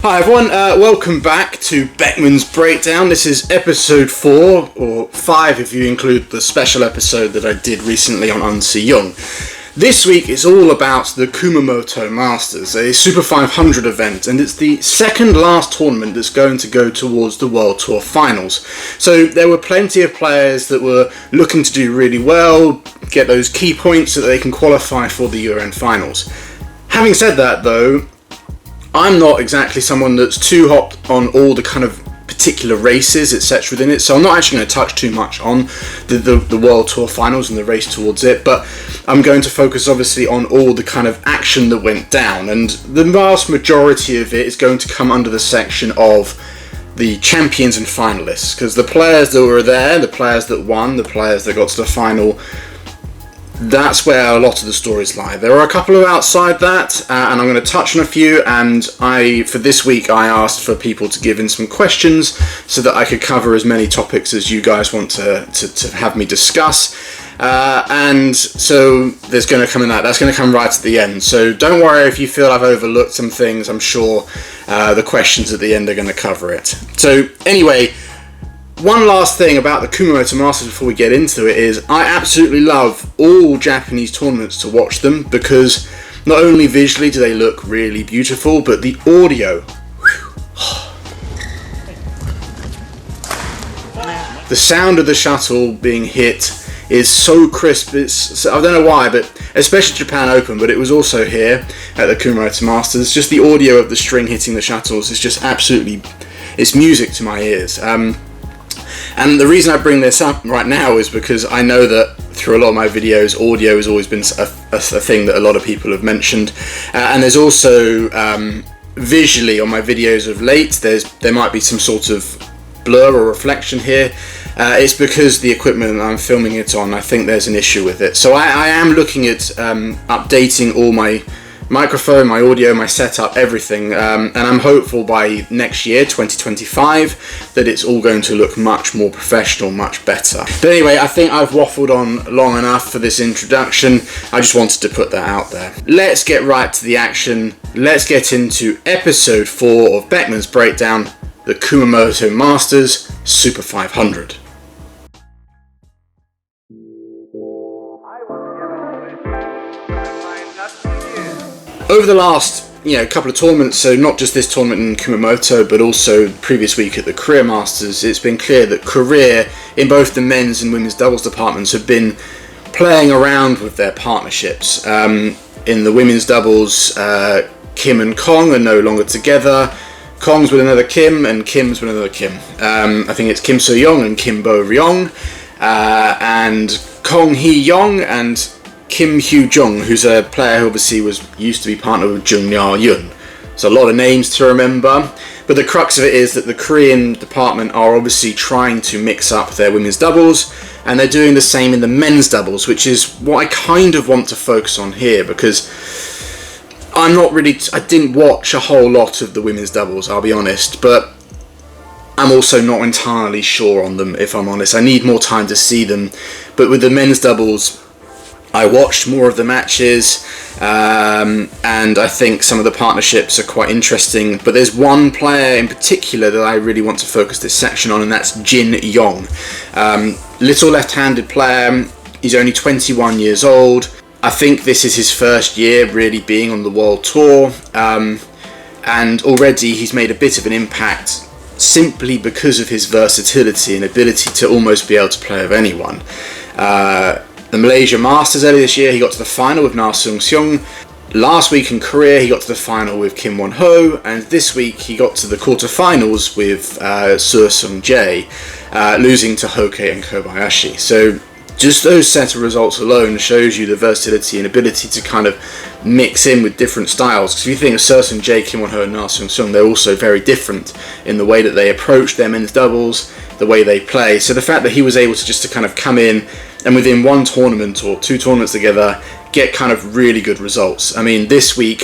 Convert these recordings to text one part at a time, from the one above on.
Hi everyone, welcome back to Beckman's Breakdown. This is episode 4, or 5 if you include the special episode that I did recently on Unsee Yong. This week is all about the Kumamoto Masters, a Super 500 event, and it's the second last tournament that's going to go towards the World Tour Finals. So there were plenty of players that were looking to do really well, get those key points so that they can qualify for the year-end finals. Having said that though, I'm not exactly someone that's too hot on all the kind of particular races, etc. within it, so I'm not actually going to touch too much on the World Tour Finals and the race towards it, but I'm going to focus obviously on all the kind of action that went down, and the vast majority of it is going to come under the section of the champions and finalists, because the players that were there, the players that won, the players that got to the final, that's where a lot of the stories lie. There are a couple of outside that, and I'm going to touch on a few, and for this week I asked for people to give in some questions so that I could cover as many topics as you guys want to have me discuss, and so there's going to come in that's going to come right at the end, so don't worry if you feel I've overlooked some things. I'm sure the questions at the end are going to cover it. So anyway, one last thing about the Kumamoto Masters before we get into it is I absolutely love all Japanese tournaments to watch them, because not only visually do they look really beautiful, but the audio, the sound of the shuttle being hit is so crisp. I don't know why, but especially Japan Open, but it was also here at the Kumamoto Masters. Just the audio of the string hitting the shuttles is just absolutely, it's music to my ears. And the reason I bring this up right now is because I know that through a lot of my videos, audio has always been a thing that a lot of people have mentioned. And there's also, visually on my videos of late, there might be some sort of blur or reflection here. It's because the equipment that I'm filming it on, I think there's an issue with it. So I am looking at updating all my microphone, my audio, my setup, everything, and I'm hopeful by next year, 2025, that it's all going to look much more professional, much better. But anyway, I think I've waffled on long enough for this introduction. I just wanted to put that out there. Let's get right to the action. Let's get into episode 4 of Beckman's Breakdown, the Kumamoto Masters Super 500. Over the last couple of tournaments, so not just this tournament in Kumamoto, but also previous week at the Korea Masters, it's been clear that Korea, in both the men's and women's doubles departments, have been playing around with their partnerships. In the women's doubles, Kim and Kong are no longer together. Kong's with another Kim, and Kim's with another Kim. I think it's Kim So-young and Kim Bo-ryong, and Kong Hee-young and Kim Hyu-jung, who's a player who obviously used to be partnered with Jung Ya-yoon. So a lot of names to remember, but the crux of it is that the Korean department are obviously trying to mix up their women's doubles, and they're doing the same in the men's doubles, which is what I kind of want to focus on here, because I didn't watch a whole lot of the women's doubles, I'll be honest, but I'm also not entirely sure on them, if I'm honest. I need more time to see them, but with the men's doubles, I watched more of the matches, and I think some of the partnerships are quite interesting, but there's one player in particular that I really want to focus this section on, and that's Jin Yong. Little left-handed player, he's only 21 years old. I think this is his first year really being on the World Tour, and already he's made a bit of an impact simply because of his versatility and ability to almost be able to play with anyone. The Malaysia Masters earlier this year, he got to the final with Na Seung-seong. Last week in Korea, he got to the final with Kim Won-ho, and this week he got to the quarterfinals with Seo Seung-jae, losing to Hoke and Kobayashi. So just those set of results alone shows you the versatility and ability to kind of mix in with different styles. Because if you think of Seo Seung-jae, Kim Won-ho and Na Seung-seong, they're also very different in the way that they approach their men's doubles, the way they play. So the fact that he was able to kind of come in and within one tournament or two tournaments together get kind of really good results. I mean, this week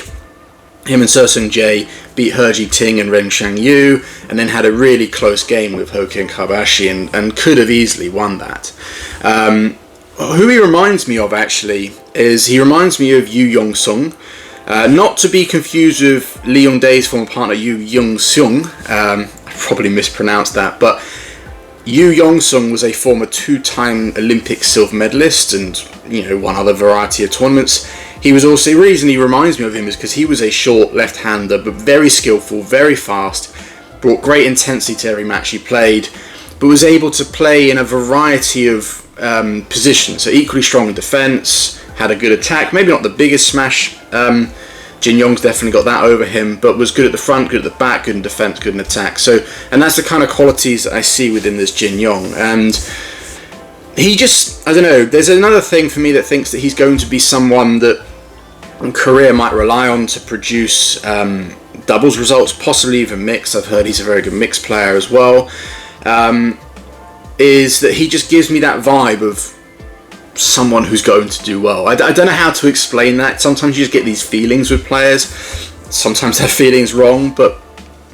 him and Seo Seung-jae beat He Ji-ting and Ren Shang-yu, and then had a really close game with Hoke and Kobayashi, and could have easily won that. Who he reminds me of actually is he reminds me of Yu Yong-sung, Not to be confused with Leong Dae's former partner Yu Yong-sung. I probably mispronounced that, but Yu Yong-sung was a former 2-time Olympic silver medalist and, won other variety of tournaments. He was also, the reason he reminds me of him is because he was a short left-hander, but very skillful, very fast, brought great intensity to every match he played, but was able to play in a variety of positions. So equally strong in defence, had a good attack, maybe not the biggest smash. Jin Yong's definitely got that over him, but was good at the front, good at the back, good in defence, good in attack. And that's the kind of qualities that I see within this Jin Yong. And he just, I don't know, there's another thing for me that thinks that he's going to be someone that Korea might rely on to produce doubles results, possibly even mixed. I've heard he's a very good mixed player as well. Is that he just gives me that vibe of someone who's going to do well. I don't know how to explain that. Sometimes you just get these feelings with players. Sometimes that feeling's wrong, but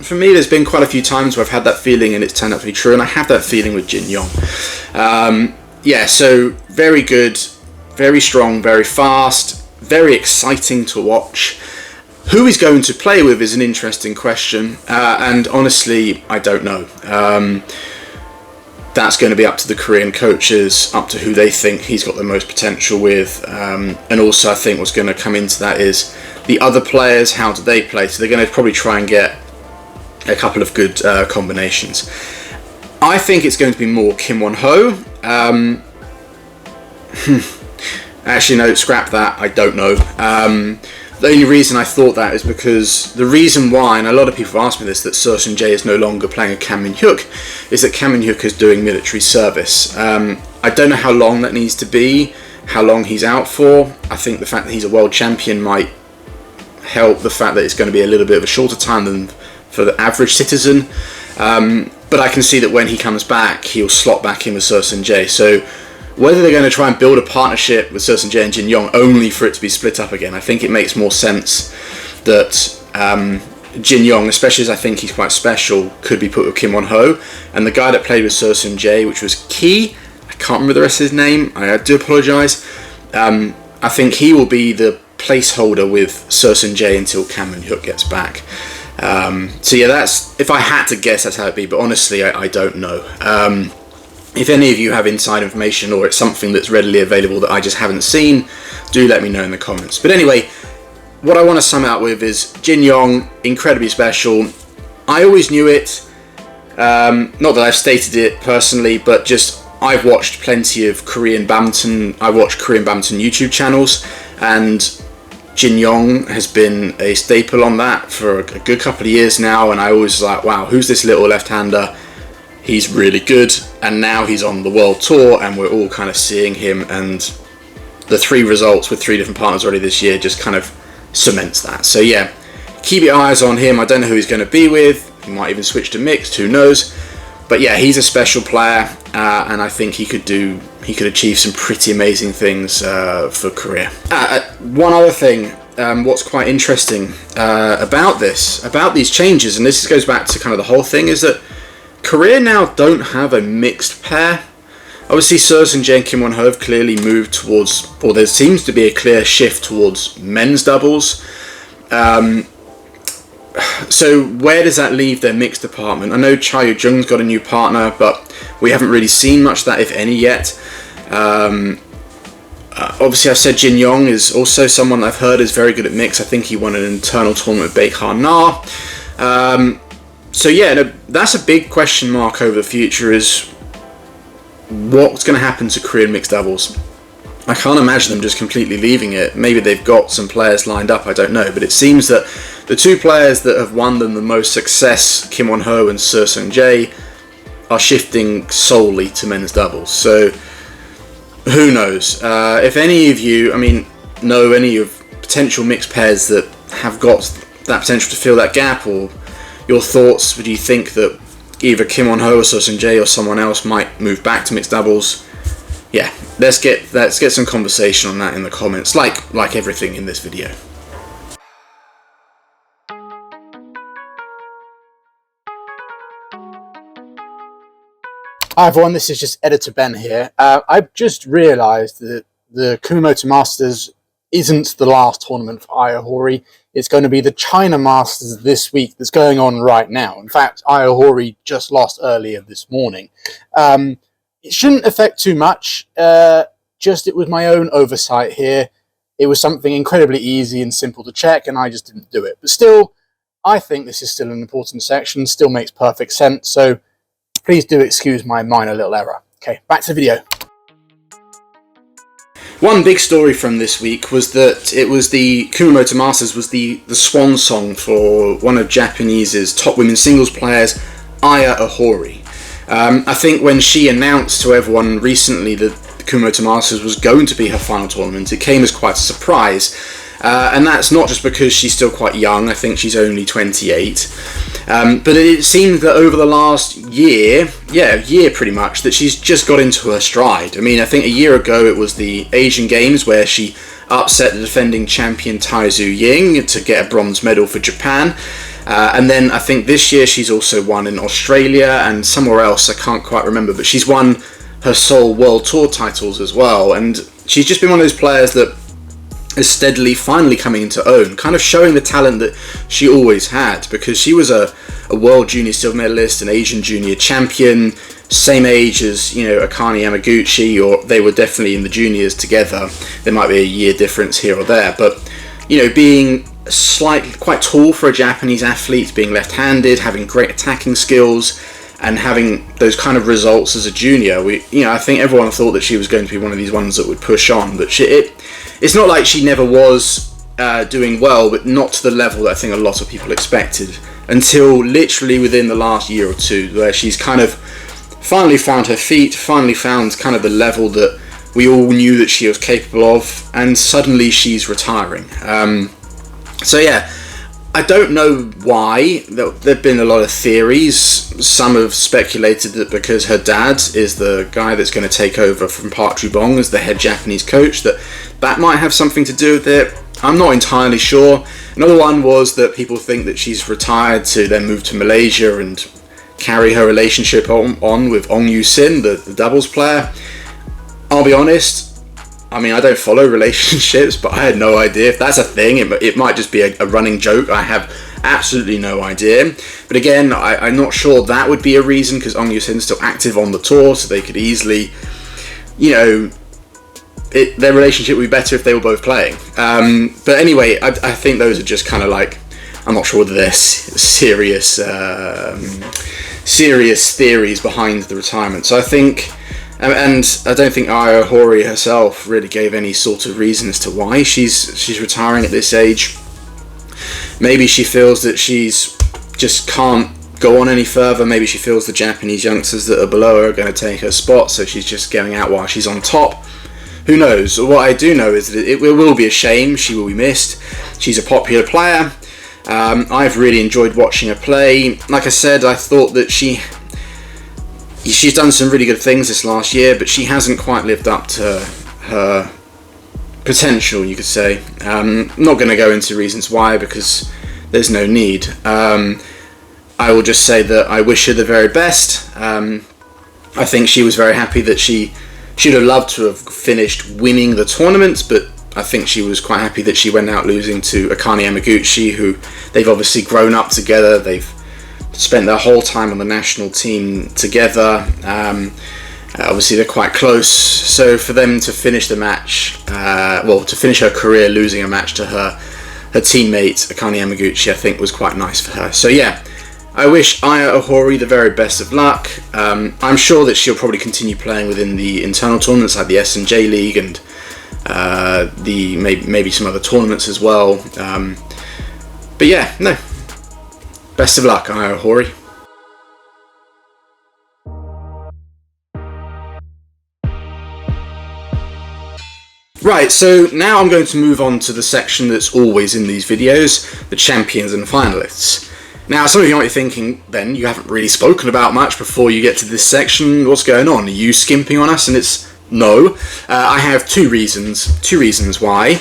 for me there's been quite a few times where I've had that feeling and it's turned out to be true, and I have that feeling with Jin Yong. So very good, very strong, very fast, very exciting to watch. Who he's going to play with is an interesting question, and honestly I don't know. That's going to be up to the Korean coaches, up to who they think he's got the most potential with. And also I think what's going to come into that is the other players, how do they play? So they're going to probably try and get a couple of good combinations. I think it's going to be more Kim Won-ho. Actually, no, scrap that. I don't know. The only reason I thought that is because the reason why, and a lot of people have asked me this, that Seo Seung-jae is no longer playing with Kam Min-hyuk, is that Kam Min-hyuk is doing military service. I don't know how long that needs to be, how long he's out for. I think the fact that he's a world champion might help the fact that it's going to be a little bit of a shorter time than for the average citizen. But I can see that when he comes back, he'll slot back in with Seo Seung-jae. So whether they're going to try and build a partnership with Seo Seung-jae and Jin Yong only for it to be split up again, I think it makes more sense that Jin Yong, especially as I think he's quite special, could be put with Kim Won-ho. And the guy that played with Seo Seung-jae, which was Ki, I can't remember the rest of his name, I do apologise. I think he will be the placeholder with Seo Seung-jae until Kam Min-hyuk gets back. That's, if I had to guess, that's how it'd be, but honestly I don't know. If any of you have inside information or it's something that's readily available that I just haven't seen, do let me know in the comments. But anyway, what I want to sum out with is Jin Yong, incredibly special. I always knew it, not that I've stated it personally, but just I've watched plenty of Korean badminton. I watch Korean badminton YouTube channels, and Jin Yong has been a staple on that for a good couple of years now, and I always like, wow, who's this little left-hander? He's really good, and now he's on the world tour and we're all kind of seeing him, and the 3 results with 3 different partners already this year just kind of cements that. So yeah, keep your eyes on him. I don't know who he's going to be with. He might even switch to mixed, who knows. But yeah, he's a special player, and I think he could achieve some pretty amazing things for Korea. One other thing, what's quite interesting about these changes, and this goes back to kind of the whole thing, is that Korea now don't have a mixed pair. Obviously, Seo Seung-jae and Kim Won-ho have clearly moved towards, or there seems to be a clear shift towards men's doubles. So where does that leave their mixed department? I know Cha Yoo-jung's got a new partner, but we haven't really seen much of that, if any, yet. Obviously, I've said Jin Yong is also someone I've heard is very good at mix. I think he won an internal tournament with Beckman. So yeah, that's a big question mark over the future, is what's going to happen to Korean mixed doubles. I can't imagine them just completely leaving it. Maybe they've got some players lined up, I don't know, but it seems that the 2 players that have won them the most success, Kim Won-ho and Seo Seung-jae, are shifting solely to men's doubles. So who knows? If any of you, know any of potential mixed pairs that have got that potential to fill that gap, or your thoughts, would you think that either Kim Won-ho or Seo Seung-jae or someone else might move back to mixed doubles? Yeah, let's get some conversation on that in the comments, like everything in this video. Hi everyone, this is just Editor Ben here. I've just realised that the Kumamoto Masters isn't the last tournament for Ai Ohori. It's going to be the China Masters this week that's going on right now. In fact, Ai Ohori just lost earlier this morning. It shouldn't affect too much. Just it was my own oversight here. It was something incredibly easy and simple to check, and I just didn't do it. But still, I think this is still an important section, still makes perfect sense, so please do excuse my minor little error. Okay, back to the video. One big story from this week was that it was the Kumamoto Masters was the swan song for one of Japanese's top women's singles players, Ai Ohori. I think when she announced to everyone recently that the Kumamoto Masters was going to be her final tournament, it came as quite a surprise. And that's not just because she's still quite young, I think she's only 28. But it seemed that over the last year pretty much, that she's just got into her stride. I mean, I think a year ago it was the Asian Games where she upset the defending champion Taizu Ying to get a bronze medal for Japan. And then I think this year she's also won in Australia and somewhere else, I can't quite remember, but she's won her sole World Tour titles as well. And she's just been one of those players that is steadily finally coming into own, kind of showing the talent that she always had, because she was a World Junior silver medalist, an Asian Junior champion, same age as, Akane Yamaguchi, or they were definitely in the juniors together. There might be a year difference here or there, but, being quite tall for a Japanese athlete, being left-handed, having great attacking skills, and having those kind of results as a junior, I think everyone thought that she was going to be one of these ones that would push on, but it's not like she never was doing well, but not to the level that I think a lot of people expected, until literally within the last year or two, where she's kind of finally found her feet, finally found kind of the level that we all knew that she was capable of, and suddenly she's retiring. I don't know why. There have been a lot of theories. Some have speculated that because her dad is the guy that's going to take over from Park Ju-bong as the head Japanese coach, that might have something to do with it. I'm not entirely sure. Another one was that people think that she's retired to then move to Malaysia and carry her relationship on with Ong Yu-sin, the doubles player. I'll be honest, I don't follow relationships, but I had no idea if that's a thing. It might just be a running joke. I have absolutely no idea. But again, I'm not sure that would be a reason, because Ong Yu-sin's still active on the tour, so they could easily, their relationship would be better if they were both playing. But anyway, I think those are just kind of like, I'm not sure whether they're serious theories behind the retirement. So I think, and I don't think Ai Ohori herself really gave any sort of reason as to why she's retiring at this age. Maybe she feels that she's just can't go on any further. Maybe she feels the Japanese youngsters that are below her are going to take her spot, so she's just going out while she's on top. Who knows? What I do know is that it will be a shame. She will be missed. She's a popular player. I've really enjoyed watching her play. Like I said, I thought that she's done some really good things this last year, but she hasn't quite lived up to her potential, you could say. I'm not going to go into reasons why, because there's no need. I will just say that I wish her the very best. I think she was very happy that she'd have loved to have finished winning the tournament, but I think she was quite happy that she went out losing to Akane Yamaguchi, who they've obviously grown up together. They've spent their whole time on the national team together. Obviously they're quite close, so for them to finish the match, to finish her career losing a match to her teammate Akane Yamaguchi, I think was quite nice for her. So yeah, I wish Ai Ohori the very best of luck. I'm sure that she'll probably continue playing within the internal tournaments like the S&J League and maybe some other tournaments as well. But yeah, no. Best of luck, Ai Ohori. Right, so now I'm going to move on to the section that's always in these videos, the champions and finalists. Now, some of you might be thinking, Ben, you haven't really spoken about much before you get to this section. What's going on? Are you skimping on us? And it's no. I have two reasons why.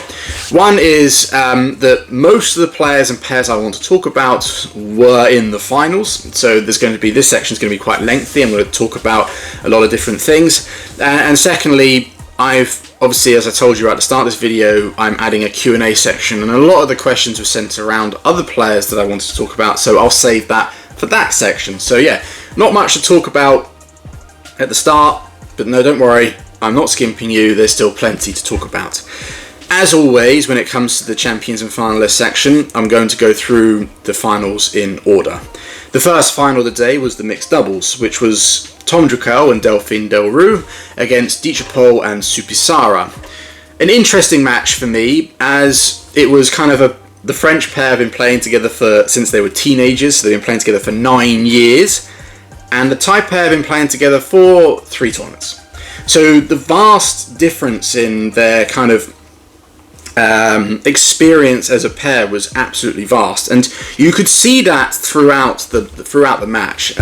One is that most of the players and pairs I want to talk about were in the finals, so this section is going to be quite lengthy. I'm going to talk about a lot of different things. And secondly, I've obviously, as I told you at the start of this video, I'm adding a Q&A section, and a lot of the questions were centered around other players that I wanted to talk about, so I'll save that for that section. So yeah, not much to talk about at the start, but no, don't worry, I'm not skimping you, there's still plenty to talk about. As always, when it comes to the champions and finalists section, I'm going to go through the finals in order. The first final of the day was the mixed doubles, which was Tom Drukel and Delphine Delroux against Dechapol and Supissara. An interesting match for me, as it was kind of the French pair have been playing together since they were teenagers, so they've been playing together for 9 years, and the Thai pair have been playing together for 3 tournaments. So the vast difference in their kind of experience as a pair was absolutely vast, and you could see that throughout the match.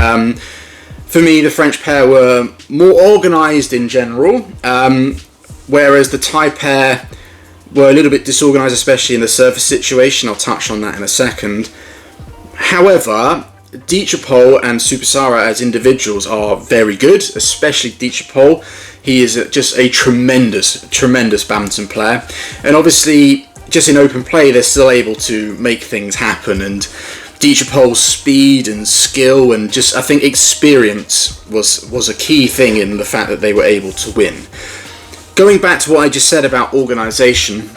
For me, the French pair were more organised in general, whereas the Thai pair were a little bit disorganised, especially in the service situation. I'll touch on that in a second. However, Dechapol and Supissara as individuals are very good, especially Dechapol. He is just a tremendous badminton player, and obviously just in open play they're still able to make things happen, and Dechapol's speed and skill and just, I think, experience was a key thing in the fact that they were able to win. Going back to what I just said about organisation,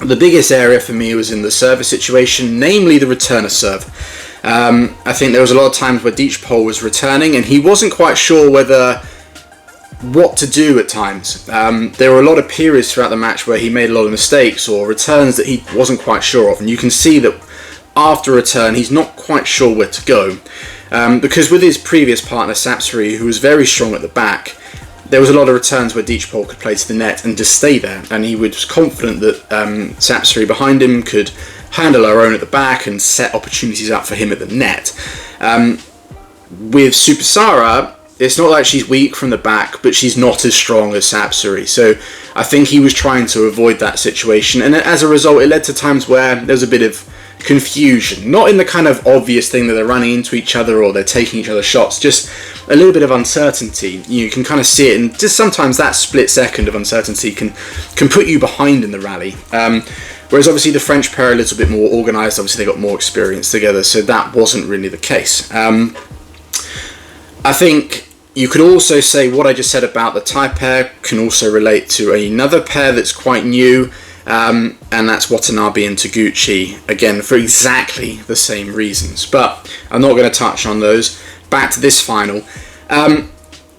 the biggest area for me was in the service situation, namely the returner serve. I think there was a lot of times where Dechapol was returning and he wasn't quite sure what to do at times. There were a lot of periods throughout the match where he made a lot of mistakes or returns that he wasn't quite sure of, and you can see that after a return he's not quite sure where to go, because with his previous partner Sapsiree, who was very strong at the back, there was a lot of returns where Dechapol could play to the net and just stay there, and he was confident that Sapsiree behind him could handle her own at the back and set opportunities up for him at the net. With Supissara, it's not like she's weak from the back, but she's not as strong as Sapsiree. So I think he was trying to avoid that situation, and as a result it led to times where there was a bit of confusion. Not in the kind of obvious thing that they're running into each other or they're taking each other's shots, just a little bit of uncertainty. You can kind of see it, and just sometimes that split second of uncertainty can put you behind in the rally. Whereas obviously the French pair are a little bit more organised, obviously they got more experience together, so that wasn't really the case. I think you could also say what I just said about the Thai pair can also relate to another pair that's quite new, and that's Watanabe and Taguchi, again for exactly the same reasons, but I'm not going to touch on those. Back to this final.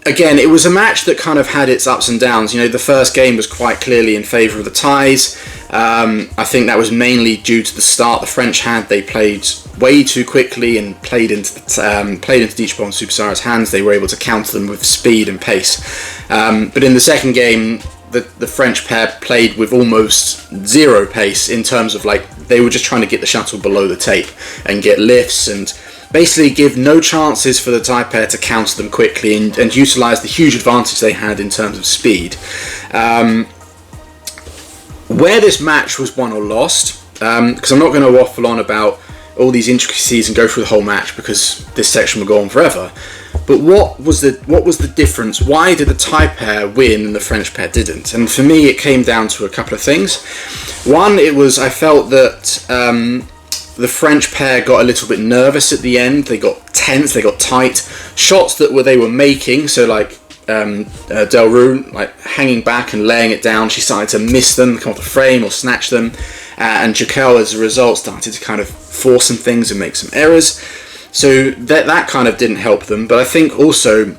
Again, it was a match that kind of had its ups and downs. You know, the first game was quite clearly in favour of the Thais. I think that was mainly due to the start the French had. They played way too quickly and played into Dechapol and Supissara's hands. They were able to counter them with speed and pace. But in the second game, the French pair played with almost zero pace in terms of, like, they were just trying to get the shuttle below the tape and get lifts and basically give no chances for the Thai pair to counter them quickly and utilise the huge advantage they had in terms of speed. Where this match was won or lost, because I'm not going to waffle on about all these intricacies and go through the whole match because this section will go on forever, but what was the difference? Why did the Thai pair win and the French pair didn't? And for me it came down to a couple of things. One, I felt that the French pair got a little bit nervous at the end. They got tense, they got tight. Shots that they were making, so like Delroux, like hanging back and laying it down, she started to miss them, come off the frame or snatch them, and Drukel as a result started to kind of force some things and make some errors. So that kind of didn't help them. But I think also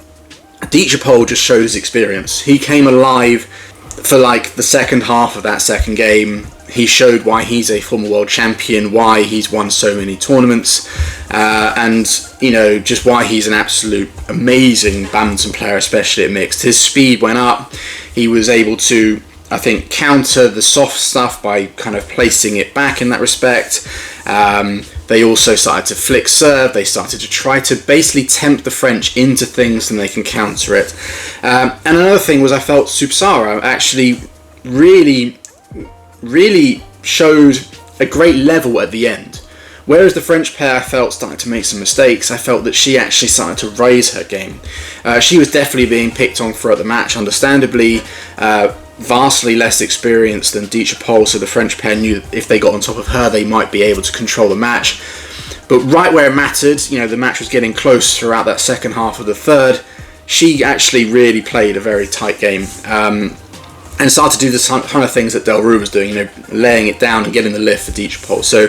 Dechapol just showed his experience. He came alive for like the second half of that second game. He showed why he's a former world champion, why he's won so many tournaments, and you know, just why he's an absolute amazing badminton player, especially at mixed. His speed went up. He was able to, I think, counter the soft stuff by kind of placing it back in that respect. They also started to flick serve. They started to try to basically tempt the French into things and they can counter it. And another thing was I felt Supissara actually really showed a great level at the end. Whereas the French pair I felt started to make some mistakes, I felt that she actually started to raise her game. She was definitely being picked on throughout the match, understandably. vastly less experienced than Dechapol, so the French pair knew that if they got on top of her, they might be able to control the match. But right where it mattered, the match was getting close throughout that second half of the third. She actually really played a very tight game and started to do the kind of things that Del Rue was doing, laying it down and getting the lift for Dechapol. So,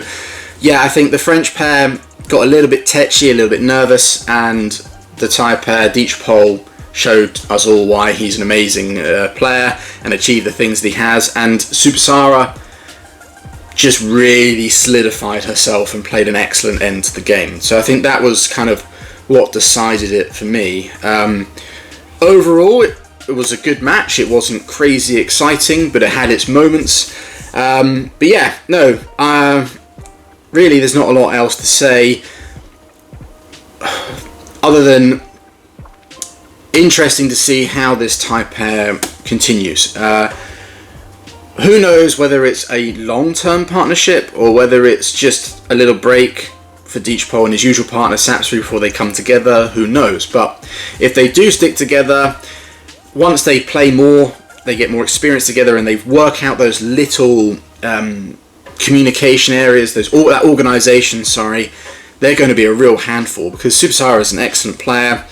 yeah, I think the French pair got a little bit tetchy, a little bit nervous, and the Thai pair, Dechapol, showed us all why he's an amazing player and achieved the things that he has. And Supissara just really solidified herself and played an excellent end to the game. So I think that was kind of what decided it for me. Overall, it was a good match. It wasn't crazy exciting, but it had its moments. But yeah, no, really there's not a lot else to say other than interesting to see how this Thai pair continues. Who knows whether it's a long-term partnership or whether it's just a little break for Dechapol and his usual partner Sapsbury before they come together. Who knows? But if they do stick together, once they play more, they get more experience together and they work out those little communication areas, that organisation, they're going to be a real handful, because Supissara is an excellent player.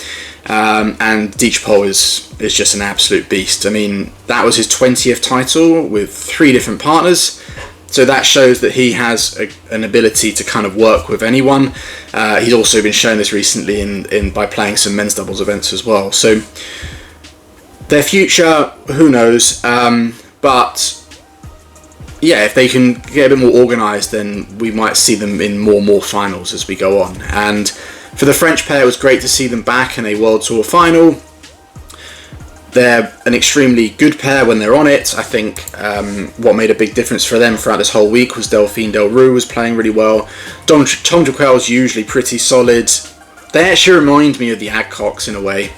And Dechapol is just an absolute beast. I mean, that was his 20th title with 3 different partners, so that shows that he has an ability to kind of work with anyone. He's also been shown this recently in by playing some men's doubles events as well. So their future, who knows? But yeah, if they can get a bit more organised, then we might see them in more finals as we go on. And for the French pair, it was great to see them back in a World Tour final. They're an extremely good pair when they're on it. I think what made a big difference for them throughout this whole week was Delphine Del Rue was playing really well. Tom Dechapol is usually pretty solid. They actually remind me of the Adcocks in a way.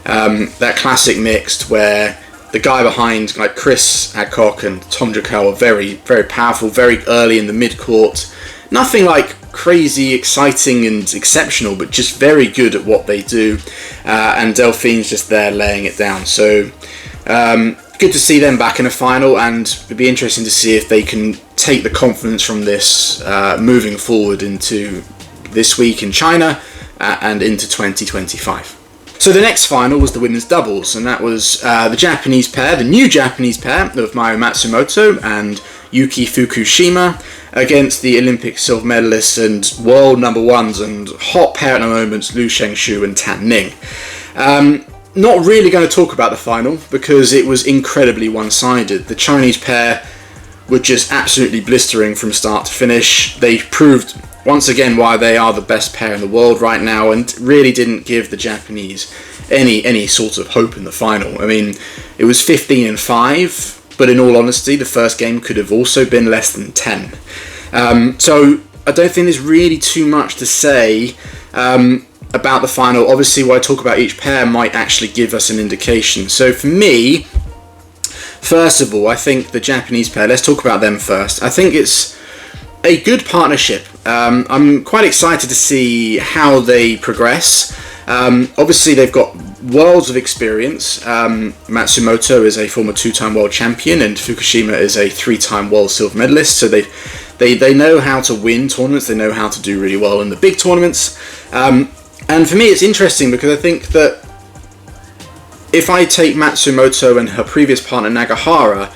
That classic mixed where the guy behind, like Chris Adcock and Tom Dechapol, are very, very powerful, very early in the mid-court. Nothing like crazy, exciting and exceptional, but just very good at what they do. And Delphine's just there laying it down. So good to see them back in a final, and it'd be interesting to see if they can take the confidence from this moving forward into this week in China and into 2025. So the next final was the women's doubles, and that was the Japanese pair, the new Japanese pair of Mayu Matsumoto and Yuki Fukushima against the Olympic silver medalists and world number ones and hot pair at the moment, Liu Shengshu and Tan Ning. Not really going to talk about the final because it was incredibly one-sided. The Chinese pair were just absolutely blistering from start to finish. They proved once again why they are the best pair in the world right now, and really didn't give the Japanese any sort of hope in the final. I mean, it was 15-5. But in all honesty, the first game could have also been less than 10. So I don't think there's really too much to say about the final. Obviously, what I talk about each pair might actually give us an indication. So for me, first of all, I think the Japanese pair, let's talk about them first. I think it's a good partnership. I'm quite excited to see how they progress. Obviously, they've got worlds of experience. Matsumoto is a former 2-time world champion, and Fukushima is a 3-time world silver medalist. So they know how to win tournaments. They know how to do really well in the big tournaments. And for me, it's interesting because I think that if I take Matsumoto and her previous partner Nagahara,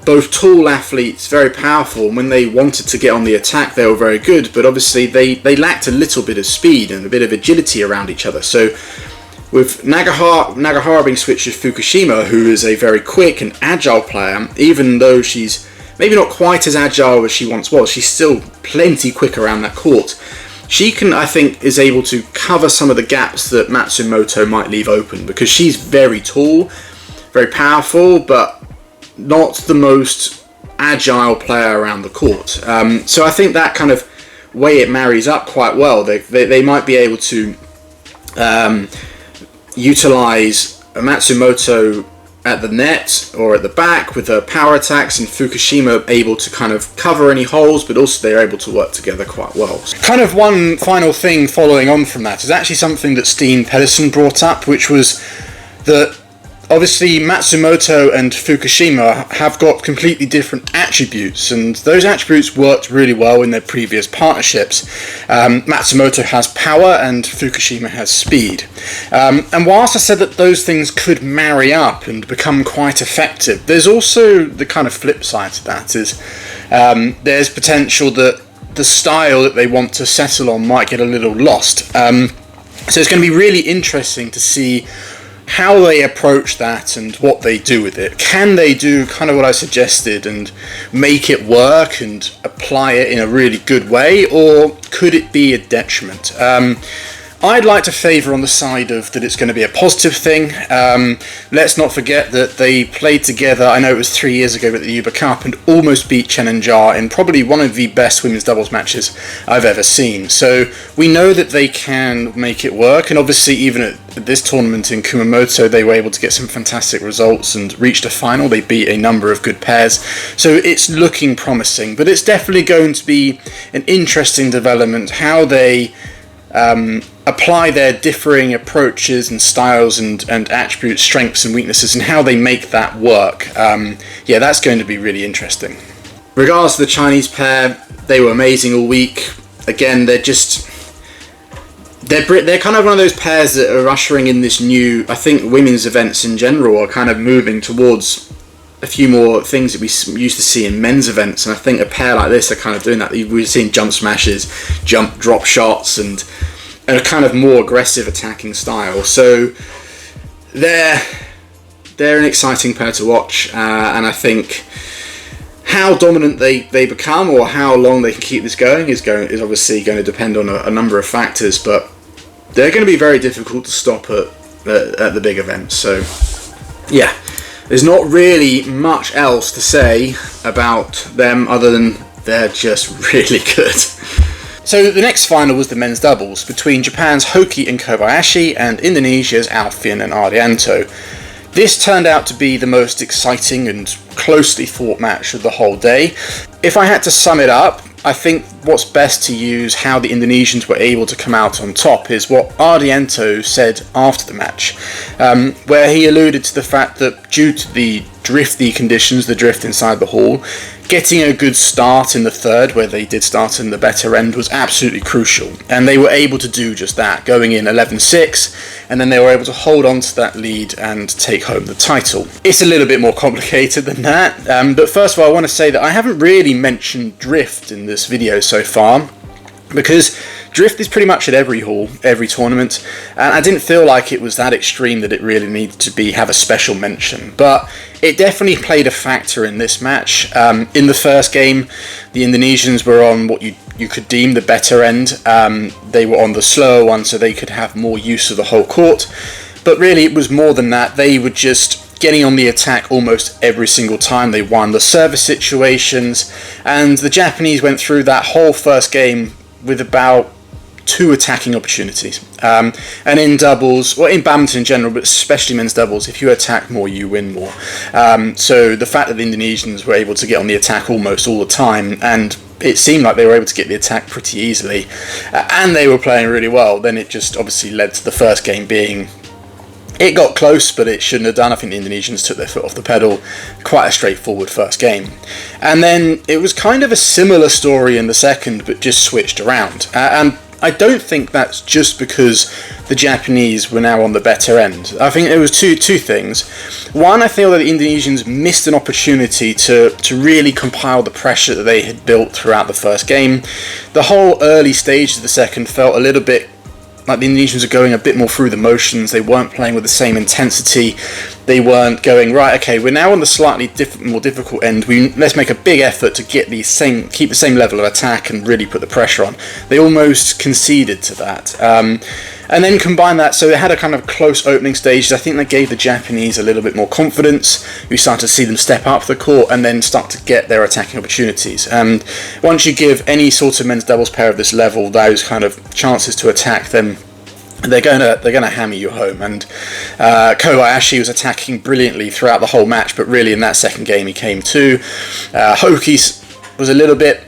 both tall athletes, very powerful, and when they wanted to get on the attack, they were very good. But obviously, they lacked a little bit of speed and a bit of agility around each other. So with Nagahara being switched to Fukushima, who is a very quick and agile player, even though she's maybe not quite as agile as she once was, she's still plenty quick around that court. She can, I think, is able to cover some of the gaps that Matsumoto might leave open, because she's very tall, very powerful, but not the most agile player around the court. So I think that kind of way it marries up quite well. They might be able to utilize Matsumoto at the net or at the back with her power attacks, and Fukushima able to kind of cover any holes, but also they're able to work together quite well. Kind of one final thing following on from that is actually something that Steen Pedersen brought up, which was that obviously Matsumoto and Fukushima have got completely different attributes, and those attributes worked really well in their previous partnerships. Matsumoto has power and Fukushima has speed. And whilst I said that those things could marry up and become quite effective, there's also the kind of flip side to that is there's potential that the style that they want to settle on might get a little lost. So it's going to be really interesting to see how they approach that and what they do with it. Can they do kind of what I suggested and make it work and apply it in a really good way, or could it be a detriment? I'd like to favour on the side of that it's going to be a positive thing. Let's not forget that they played together, I know it was 3 years ago at the Uber Cup, and almost beat Chen and Jia in probably one of the best women's doubles matches I've ever seen. So we know that they can make it work, and obviously even at this tournament in Kumamoto they were able to get some fantastic results and reached a final. They beat a number of good pairs, so it's looking promising, but it's definitely going to be an interesting development how they apply their differing approaches and styles and attributes, strengths and weaknesses, and how they make that work. Yeah, that's going to be really interesting. Regards to the Chinese pair, they were amazing all week. Again, they're kind of one of those pairs that are ushering in this new, I think women's events in general are kind of moving towards a few more things that we used to see in men's events, and I think a pair like this are kind of doing that. We've seen jump smashes, jump drop shots, and a kind of more aggressive attacking style. So they're an exciting pair to watch, and I think how dominant they become or how long they can keep this going is obviously going to depend on a number of factors, but they're going to be very difficult to stop at the big events. So yeah, there's not really much else to say about them other than they're just really good. So the next final was the men's doubles between Japan's Hoki and Kobayashi and Indonesia's Alfian and Ardianto. This turned out to be the most exciting and closely fought match of the whole day. If I had to sum it up, I think what's best to use how the Indonesians were able to come out on top is what Ardianto said after the match, where he alluded to the fact that due to the drifty conditions, the drift inside the hall, getting a good start in the third, where they did start in the better end, was absolutely crucial. And they were able to do just that, going in 11-6, and then they were able to hold on to that lead and take home the title. It's a little bit more complicated than that, but first of all I want to say that I haven't really mentioned drift in this video so far, because drift is pretty much at every hall, every tournament, and I didn't feel like it was that extreme that it really needed to have a special mention, but it definitely played a factor in this match. In the first game, the Indonesians were on what you could deem the better end. They were on the slower one, so they could have more use of the whole court, but really it was more than that. They were just getting on the attack almost every single time. They won the service situations, and the Japanese went through that whole first game with about 2 attacking opportunities. And in doubles, or in badminton in general, but especially men's doubles, if you attack more, you win more. So the fact that the Indonesians were able to get on the attack almost all the time, and it seemed like they were able to get the attack pretty easily, and they were playing really well, then it just obviously led to the first game being, it got close, but it shouldn't have done. I think the Indonesians took their foot off the pedal. Quite a straightforward first game. And then it was kind of a similar story in the second, but just switched around. And I don't think that's just because the Japanese were now on the better end. I think there was two things. One, I feel that the Indonesians missed an opportunity to really compile the pressure that they had built throughout the first game. The whole early stage of the second felt a little bit like the Indonesians are going a bit more through the motions. They weren't playing with the same intensity. They weren't going, right, okay, we're now on the slightly more difficult end. Let's make a big effort to keep the same level of attack and really put the pressure on. They almost conceded to that. And then combine that, so they had a kind of close opening stage. I think that gave the Japanese a little bit more confidence. We started to see them step up the court and then start to get their attacking opportunities. And once you give any sort of men's doubles pair of this level those kind of chances to attack, then they're gonna hammer you home. And Kobayashi was attacking brilliantly throughout the whole match, but really in that second game he came to. Hoki was a little bit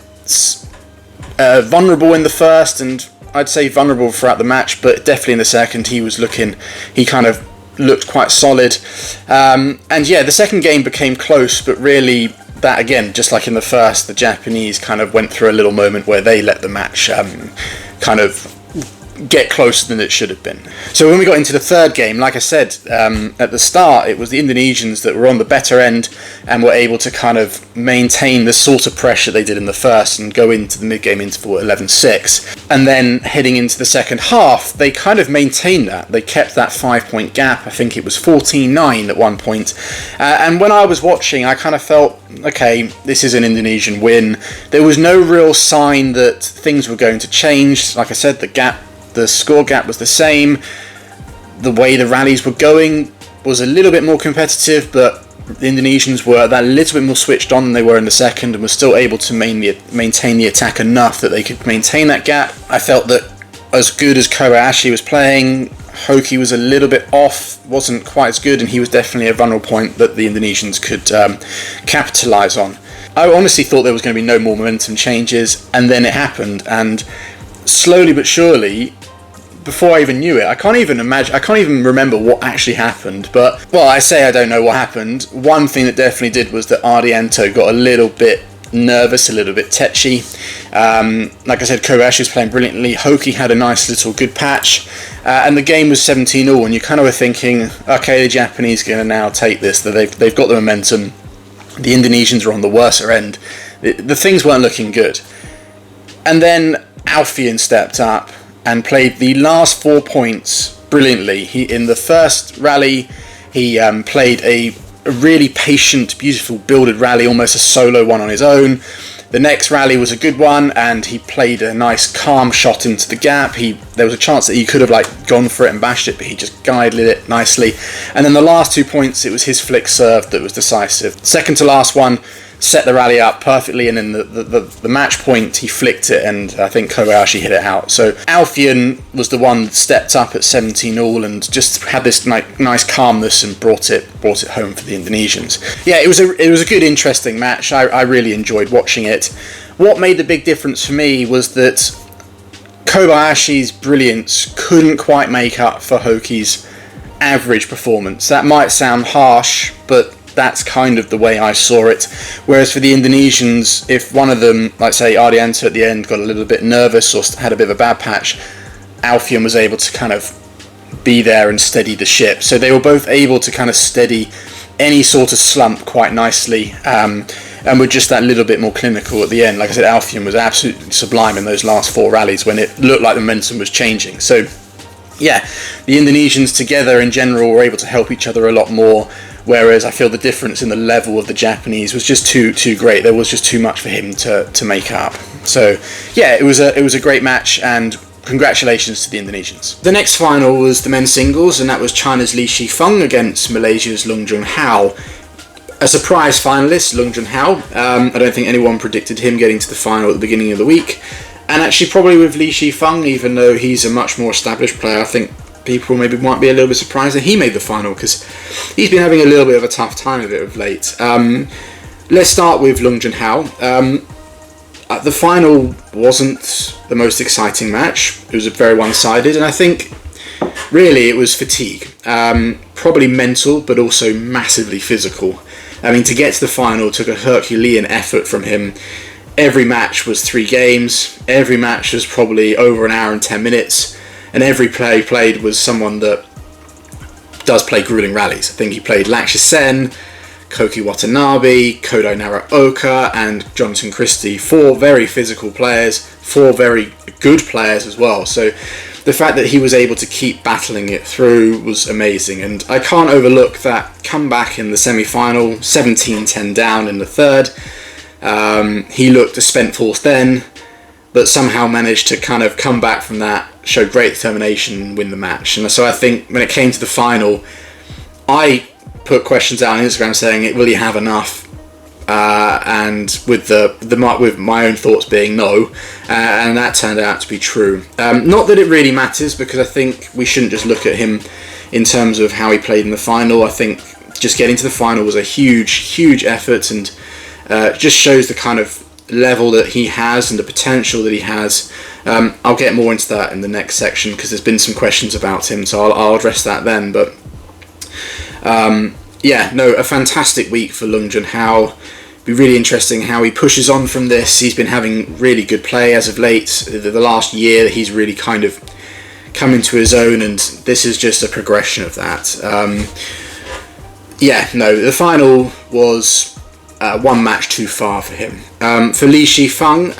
vulnerable in the first, and I'd say vulnerable throughout the match, but definitely in the second he kind of looked quite solid. And yeah, the second game became close, but really that again, just like in the first, the Japanese kind of went through a little moment where they let the match kind of get closer than it should have been. So when we got into the third game, like I said at the start, it was the Indonesians that were on the better end and were able to kind of maintain the sort of pressure they did in the first and go into the mid-game interval at 11-6. And then heading into the second half, they kind of maintained that. They kept that 5-point gap. I think it was 14-9 at one point. And when I was watching, I kind of felt, okay, this is an Indonesian win. There was no real sign that things were going to change. Like I said, the score gap was the same. The way the rallies were going was a little bit more competitive, but the Indonesians were that little bit more switched on than they were in the second and were still able to maintain the attack enough that they could maintain that gap. I felt that as good as Kobayashi was playing, Hoki was a little bit off, wasn't quite as good, and he was definitely a vulnerable point that the Indonesians could capitalise on. I honestly thought there was going to be no more momentum changes, and then it happened, and slowly but surely, before I even knew it, I can't even remember what actually happened, but, well, I say I don't know what happened. One thing that definitely did was that Ardianto got a little bit nervous, a little bit tetchy. Like I said, Kobayashi was playing brilliantly, Hoki had a nice little good patch, and the game was 17-all, and you kind of were thinking, okay, the Japanese are going to now take this, that they've got the momentum, the Indonesians are on the worser end, the things weren't looking good. And then Alfian stepped up and played the last 4 points brilliantly. In the first rally, he played a really patient, beautiful, builded rally, almost a solo one on his own. The next rally was a good one, and he played a nice, calm shot into the gap. There was a chance that he could have gone for it and bashed it, but he just guided it nicely. And then the last 2 points, it was his flick serve that was decisive. Second to last one, set the rally up perfectly, and then the match point he flicked it, and I think Kobayashi hit it out. So Alfian was the one that stepped up at 17-all and just had this nice calmness and brought it home for the Indonesians. Yeah, it was a good, interesting match. I really enjoyed watching it. What made the big difference for me was that Kobayashi's brilliance couldn't quite make up for Hoki's average performance. That might sound harsh, but that's kind of the way I saw it. Whereas for the Indonesians, if one of them, like say Ardianto at the end, got a little bit nervous or had a bit of a bad patch, Alfian was able to kind of be there and steady the ship. So they were both able to kind of steady any sort of slump quite nicely, and were just that little bit more clinical at the end. Like I said, Alfian was absolutely sublime in those last 4 rallies when it looked like the momentum was changing. So yeah, the Indonesians together in general were able to help each other a lot more, whereas I feel the difference in the level of the Japanese was just too great. There was just too much for him to make up. So yeah, it was a great match, and congratulations to the Indonesians. The next final was the men's singles, and that was China's Li Shifeng against Malaysia's Leong Junhao. A surprise finalist, Leong Junhao. I don't think anyone predicted him getting to the final at the beginning of the week. And actually probably with Li Shifeng, even though he's a much more established player, I think people maybe might be a little bit surprised that he made the final, because he's been having a little bit of a tough time of it of late. Let's start with Leong Junhao. The final wasn't the most exciting match. It was very one-sided, and I think really it was fatigue. Probably mental, but also massively physical. I mean, to get to the final took a Herculean effort from him. Every match was 3 games. Every match was probably over an hour and 10 minutes. And every play he played was someone that does play grueling rallies. I think he played Lakshya Sen, Koki Watanabe, Kodai Naraoka, and Jonathan Christie. 4 very physical players, 4 very good players as well. So the fact that he was able to keep battling it through was amazing. And I can't overlook that comeback in the semi-final, 17-10 down in the third. He looked a spent force then, but somehow managed to kind of come back from that, show great determination, and win the match. And so I think when it came to the final, I put questions out on Instagram saying, will he have enough? And with with my own thoughts being no, and that turned out to be true. Not that it really matters, because I think we shouldn't just look at him in terms of how he played in the final. I think just getting to the final was a huge effort, and just shows the kind of level that he has and the potential that he has. I'll get more into that in the next section, because there's been some questions about him, so I'll address that then. But A fantastic week for Leong Junhao. Be really interesting how he pushes on from this. He's been having really good play as of late. The last year he's really kind of come into his own, and this is just a progression of that. The final was one match too far for him. For Li Shifeng,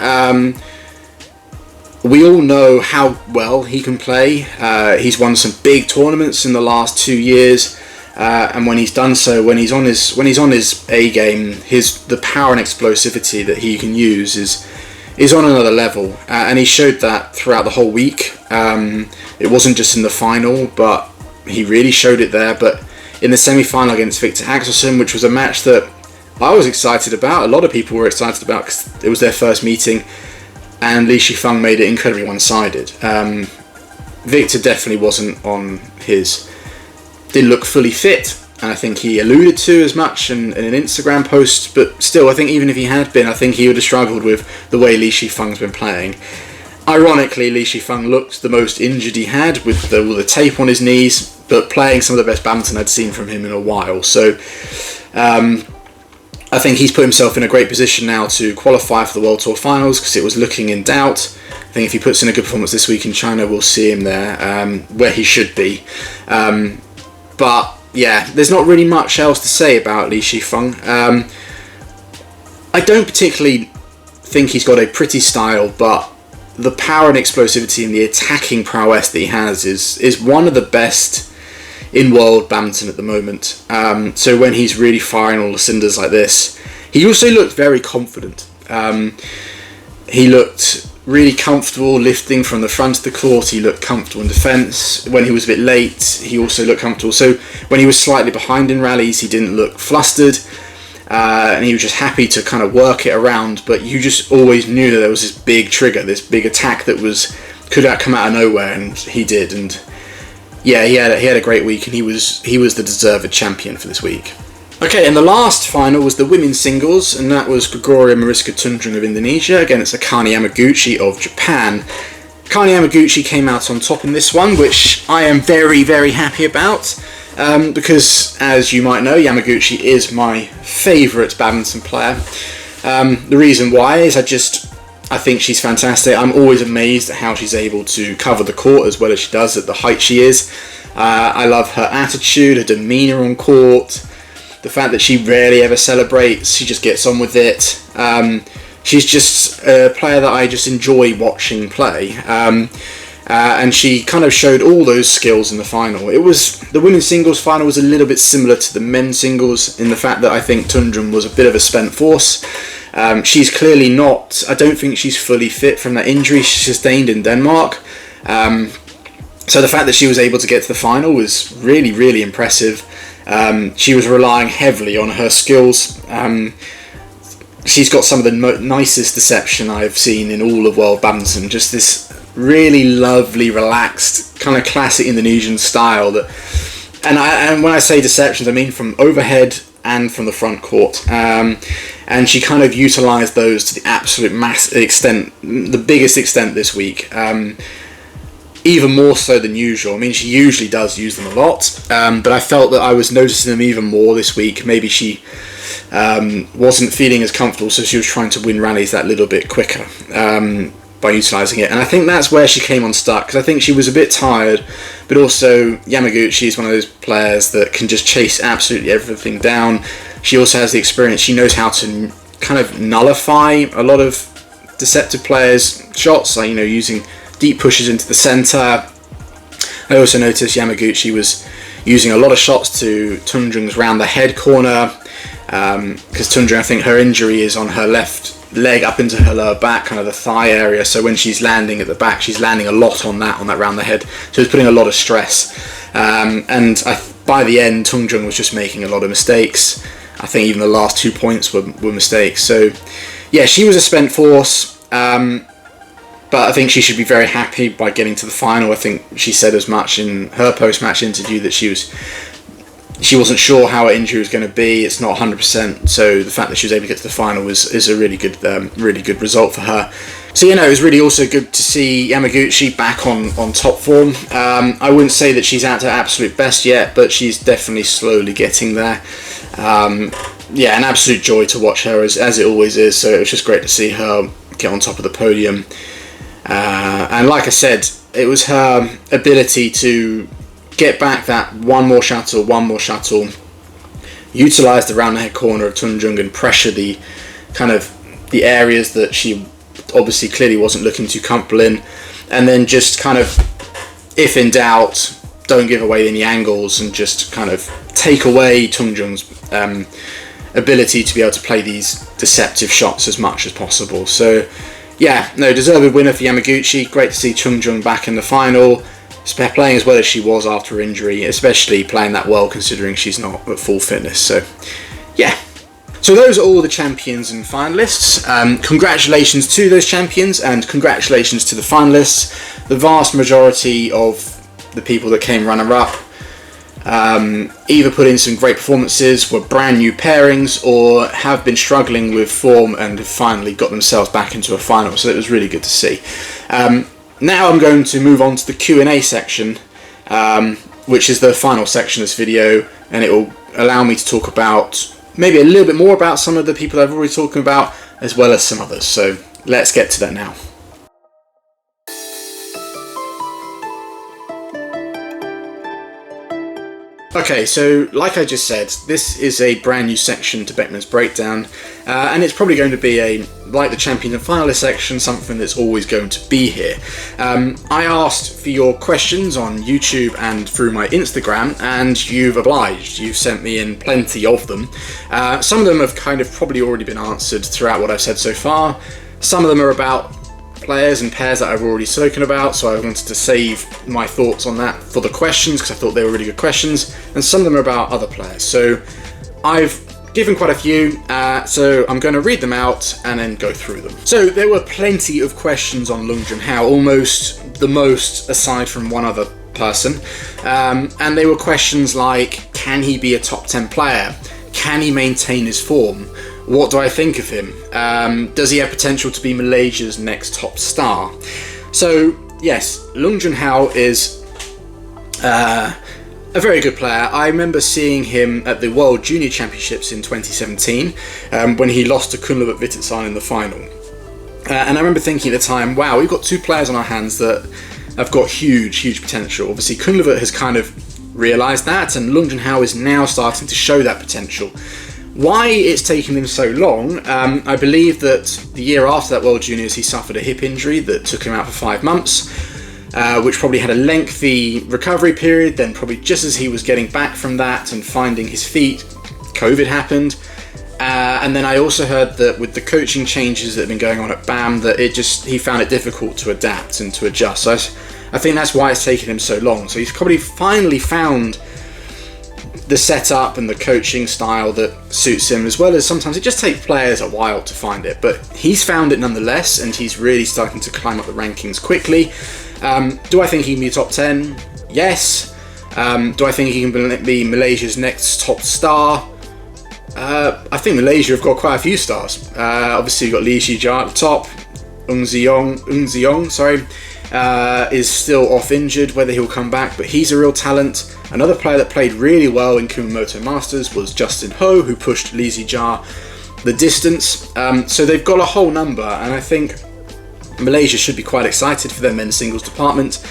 we all know how well he can play. He's won some big tournaments in the last 2 years. And when he's done so, when he's on his A game, the power and explosivity that he can use is on another level, and he showed that throughout the whole week. It wasn't just in the final, but he really showed it there. But in the semi-final against Viktor Axelsen, which was a match that I was excited about, a lot of people were excited about because it was their first meeting, and Li Shifeng made it incredibly one-sided. Viktor definitely wasn't on his. Didn't look fully fit, and I think he alluded to as much in an Instagram post, but still, I think even if he had been, I think he would have struggled with the way Li Shifeng's been playing. Ironically, Li Shifeng looked the most injured he had, with the tape on his knees, but playing some of the best badminton I'd seen from him in a while. So I think he's put himself in a great position now to qualify for the World Tour Finals, because it was looking in doubt. I think if he puts in a good performance this week in China, we'll see him there, where he should be. But yeah, there's not really much else to say about Li Shifeng. I don't particularly think he's got a pretty style, but the power and explosivity and the attacking prowess that he has is one of the best in world badminton at the moment. So when he's really firing all the cylinders like this, he also looked very confident. He looked really comfortable lifting from the front of the court. He looked comfortable in defence. When he was a bit late, he also looked comfortable. So when he was slightly behind in rallies, he didn't look flustered, and he was just happy to kind of work it around. But you just always knew that there was this big trigger, this big attack that could come out of nowhere, and he did. And yeah, he had a great week, and he was the deserved champion for this week. Okay, and the last final was the women's singles, and that was Gregoria Mariska Tunjung of Indonesia against Akane Yamaguchi of Japan. Akane Yamaguchi came out on top in this one, which I am very, very happy about, because, as you might know, Yamaguchi is my favourite badminton player. The reason why is I think she's fantastic. I'm always amazed at how she's able to cover the court as well as she does at the height she is. I love her attitude, her demeanour on court. The fact that she rarely ever celebrates, she just gets on with it. She's just a player that I just enjoy watching play. And she kind of showed all those skills in the final. The women's singles final was a little bit similar to the men's singles in the fact that I think Tunjung was a bit of a spent force. She's clearly not, I don't think she's fully fit from that injury she sustained in Denmark. So the fact that she was able to get to the final was really, really impressive. She was relying heavily on her skills. She's got some of the nicest deception I've seen in all of world badminton. Just this really lovely, relaxed, kind of classic Indonesian style. And when I say deceptions, I mean from overhead and from the front court. And she kind of utilised those to the absolute extent, the biggest extent this week. Even more so than usual. I mean, she usually does use them a lot, but I felt that I was noticing them even more this week. Maybe she wasn't feeling as comfortable, so she was trying to win rallies that little bit quicker by utilising it. And I think that's where she came unstuck, because I think she was a bit tired, but also Yamaguchi is one of those players that can just chase absolutely everything down. She also has the experience. She knows how to kind of nullify a lot of deceptive players' shots, like, using deep pushes into the centre. I also noticed Yamaguchi was using a lot of shots to Tunjung's round the head corner, because Tunjung, I think her injury is on her left leg up into her lower back, kind of the thigh area, so when she's landing at the back, she's landing a lot on that round the head, so it's putting a lot of stress. By the end, Tunjung was just making a lot of mistakes. I think even the last 2 points were mistakes. So yeah, she was a spent force. But I think she should be very happy by getting to the final. I think she said as much in her post-match interview that she wasn't sure how her injury was going to be. It's not 100%. So the fact that she was able to get to the final is a really good result for her. So, it was really also good to see Yamaguchi back on top form. I wouldn't say that she's at her absolute best yet, but she's definitely slowly getting there. An absolute joy to watch her, as it always is, so it was just great to see her get on top of the podium. And like I said, it was her ability to get back that one more shuttle, utilise the round the head corner of Tunjung and pressure the areas that she obviously clearly wasn't looking too comfortable in, and then just kind of, if in doubt, don't give away any angles and just kind of take away Tunjung's ability to be able to play these deceptive shots as much as possible. So deserved winner for Yamaguchi. Great to see Tunjung back in the final, playing as well as she was after injury, especially playing that well considering she's not at full fitness. So those are all the champions and finalists. Congratulations to those champions and congratulations to the finalists. The vast majority of the people that came runner-up either put in some great performances, were brand new pairings, or have been struggling with form and have finally got themselves back into a final. So it was really good to see. Now I'm going to move on to the Q&A section, which is the final section of this video, and it will allow me to talk about maybe a little bit more about some of the people I've already talked about, as well as some others. So let's get to that now. Okay, so like I just said, this is a brand new section to Beckman's Breakdown, and it's probably going to be like the champion and finalist section, something that's always going to be here. I asked for your questions on YouTube and through my Instagram, and you've obliged. You've sent me in plenty of them. Some of them have kind of probably already been answered throughout what I've said so far. Some of them are about players and pairs that I've already spoken about, so I wanted to save my thoughts on that for the questions because I thought they were really good questions, and some of them are about other players. So I've given quite a few, so I'm going to read them out and then go through them. So there were plenty of questions on Leong Junhao, almost the most aside from one other person, and they were questions like, can he be a top 10 player? Can he maintain his form? What do I think of him? Does he have potential to be Malaysia's next top star? So yes, Leong Junhao is a very good player. I remember seeing him at the World Junior Championships in 2017 when he lost to Kunluvat Vititsan in the final. And I remember thinking at the time, wow, we've got two players on our hands that have got huge potential. Obviously Kunluvat has kind of realised that, and Leong Junhao is now starting to show that potential. Why it's taken him so long, I believe that the year after that World Juniors he suffered a hip injury that took him out for 5 months, which probably had a lengthy recovery period. Then probably just as he was getting back from that and finding his feet, COVID happened. And then I also heard that with the coaching changes that have been going on at BAM, that he found it difficult to adapt and to adjust. So I think that's why it's taken him so long. So he's probably finally found the setup and the coaching style that suits him, as well as sometimes it just takes players a while to find it, but he's found it nonetheless, and he's really starting to climb up the rankings quickly. Do I think he can be top 10? Yes. Do I think he can be Malaysia's next top star? I think Malaysia have got quite a few stars. Obviously you've got Lee Shijia at the top. Ung Ziyong, is still off injured, whether he'll come back, but he's a real talent. Another player that played really well in Kumamoto Masters was Justin Ho, who pushed Lee Zijia the distance. So they've got a whole number, and I think Malaysia should be quite excited for their men's singles department.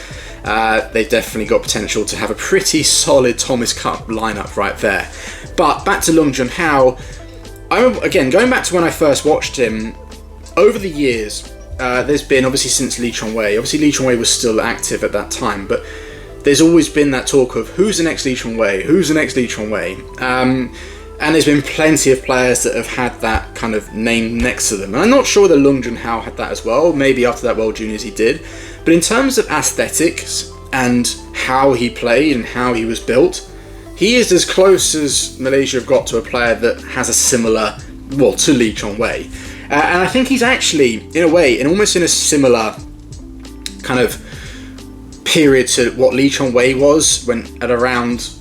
They've definitely got potential to have a pretty solid Thomas Cup lineup right there. But back to Leong Junhao, again, going back to when I first watched him, over the years, there's been, obviously since Lee Chongwei, obviously Lee Chongwei was still active at that time, but there's always been that talk of who's the next Lee Chongwei, who's the next Lee Chongwei, and there's been plenty of players that have had that kind of name next to them, and I'm not sure that Leong Junhao had that as well. Maybe after that World Juniors he did, but in terms of aesthetics and how he played and how he was built, he is as close as Malaysia have got to a player that has a similar, well, to Lee Chongwei. And I think he's actually, in a way, almost in a similar kind of period to what Lee Chongwei was when at around,